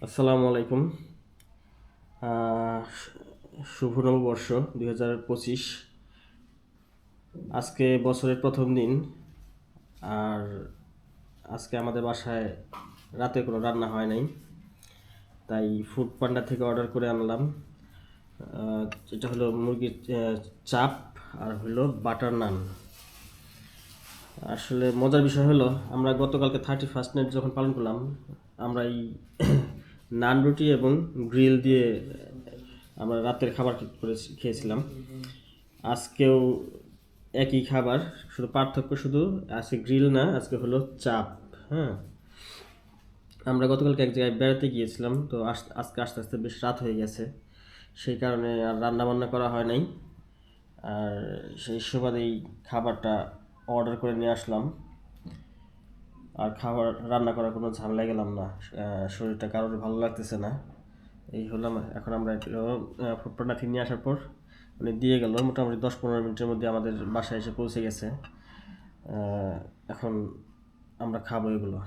আসসালামু আলাইকুম। আহ, শুভ নববর্ষ 2025। আজকে বছরের প্রথম দিন। আর আজকে আমাদের বাসায় রাতে কোনো রান্না হয় নাই, তাই ফুড পান্ডা থেকে অর্ডার করে আনলাম। এটা হলো মুরগির চাপ আর হলো বাটার নান। আসলে মজার বিষয় হলো, আমরা গতকালকে 31st নাইট যখন পালন করলাম, আমরা এই নান রুটি এবং গ্রিল দিয়ে আমরা রাতের খাবার খেয়েছিলাম। আজকেও একই খাবার, শুধু পার্থক্য শুধু আজকে গ্রিল না, আজকে হলো চাপ। হ্যাঁ, আমরা গতকালকে এক জায়গায় বেড়াতে গিয়েছিলাম, তো আজকে আস্তে আস্তে বেশ রাত হয়ে গেছে, সেই কারণে আর রান্না বান্না করা হয় নাই। আর সেই সুবাদেই খাবারটা অর্ডার করে নিয়ে আসলাম। আর খাবার রান্না করার কোনো ঝামেলা গেলাম না, শরীরটা কারোর ভালো লাগতেছে না। এই হলাম, এখন আমরা ফুড পান্ডা থেকে নিয়ে আসার পর মানে দিয়ে গেল, মোটামুটি 10-15 মিনিটের মধ্যে আমাদের বাসায় এসে পৌঁছে গেছে। এখন আমরা খাবো এগুলো।